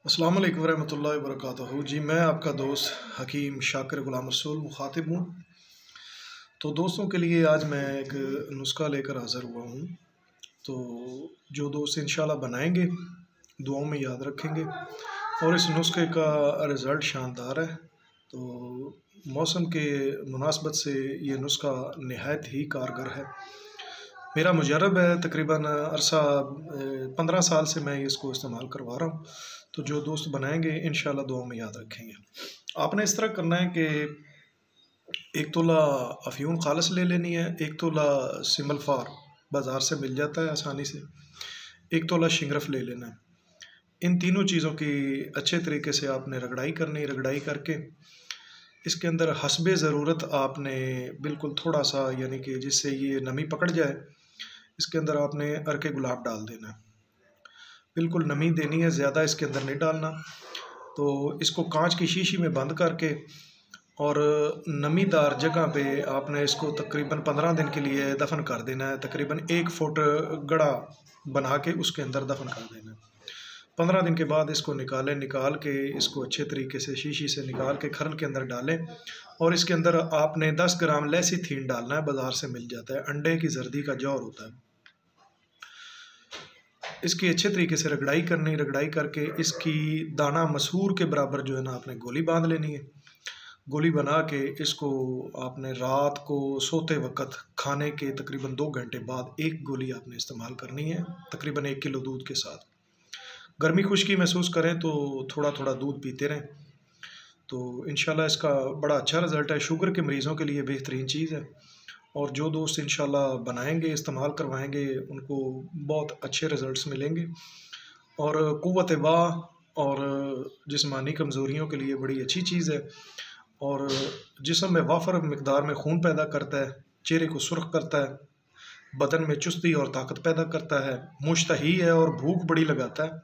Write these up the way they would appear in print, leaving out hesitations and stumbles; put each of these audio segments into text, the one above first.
अस्सलाम वालेकुम रहमतुल्लाहि वबरकातुहू। जी मैं आपका दोस्त हकीम शाकिर गुलाम रसूल मुखातिब हूँ। तो दोस्तों के लिए आज मैं एक नुस्खा लेकर हाज़िर हुआ हूँ। तो जो दोस्त इंशाल्लाह बनाएंगे दुआओं में याद रखेंगे और इस नुस्खे का रिज़ल्ट शानदार है। तो मौसम के मुनासबत से ये नुस्खा नहायत ही कारगर है। मेरा मुजरब है, तकरीबन अरसा 15 साल से मैं इसको इस्तेमाल करवा रहा हूँ। तो जो दोस्त बनाएंगे इंशाल्लाह दुआओं में याद रखेंगे। आपने इस तरह करना है कि 1 तोला अफ़यून खालिस ले लेनी है, 1 तोला सिमल फार बाज़ार से मिल जाता है आसानी से, 1 तोला शिंगरफ ले लेना है। इन तीनों चीज़ों की अच्छे तरीके से आपने रगड़ाई करनी। रगड़ाई करके इसके अंदर हस्बे ज़रूरत आपने बिल्कुल थोड़ा सा, यानी कि जिससे ये नमी पकड़ जाए, इसके अंदर आपने अर्के गुलाब डाल देना है। बिल्कुल नमी देनी है, ज़्यादा इसके अंदर नहीं डालना। तो इसको कांच की शीशी में बंद करके और नमीदार जगह पे आपने इसको तकरीबन 15 दिन के लिए दफन कर देना है। तकरीबन 1 फुट गड़ा बना के उसके अंदर दफन कर देना है। 15 दिन के बाद इसको निकाल के इसको अच्छे तरीके से शीशी से निकाल के खरल के अंदर डालें और इसके अंदर आपने 10 ग्राम लेसिथीन डालना है, बाज़ार से मिल जाता है, अंडे की जर्दी का जौर होता है। इसकी अच्छे तरीके से रगड़ाई करनी। रगड़ाई करके इसकी दाना मसूर के बराबर जो है ना आपने गोली बांध लेनी है। गोली बना के इसको आपने रात को सोते वक्त खाने के तकरीबन 2 घंटे बाद एक गोली आपने इस्तेमाल करनी है, तकरीबन 1 किलो दूध के साथ। गर्मी खुश्की महसूस करें तो थोड़ा थोड़ा दूध पीते रहें। तो इंशाल्लाह इसका बड़ा अच्छा रिज़ल्ट है। शुगर के मरीज़ों के लिए बेहतरीन चीज़ है और जो दोस्त इंशाल्लाह बनाएंगे, इस्तेमाल करवाएंगे, उनको बहुत अच्छे रिज़ल्ट्स मिलेंगे और क़ुव्वत बाह और जिस्मानी कमज़ोरियों के लिए बड़ी अच्छी चीज़ है और जिस्म में वाफर मिकदार में खून पैदा करता है, चेहरे को सुर्ख करता है, बदन में चुस्ती और ताकत पैदा करता है, मुश्तही है और भूख बड़ी लगाता है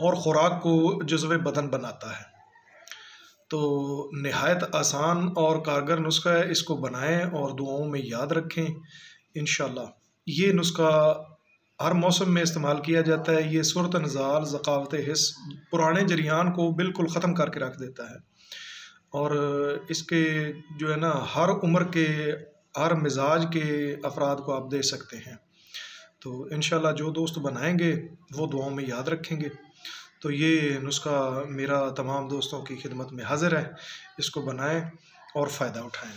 और ख़ुराक को जज़्व बदन बनाता है। तो नहायत आसान और कारगर नुस्खा है। इसको बनाएं और दुआओं में याद रखें इंशाल्लाह। ये नुस्खा हर मौसम में इस्तेमाल किया जाता है। ये सूरत नज़ाल, ज़कावत हिस्स, पुराने जरियान को बिल्कुल ख़त्म करके रख देता है और इसके जो है ना हर उम्र के, हर मिजाज के अफराद को आप दे सकते हैं। तो इंशाल्लाह जो दोस्त बनाएंगे वो दुआओं में याद रखेंगे। तो ये नुस्खा मेरा तमाम दोस्तों की खिदमत में हाज़िर है। इसको बनाएं और फ़ायदा उठाएं।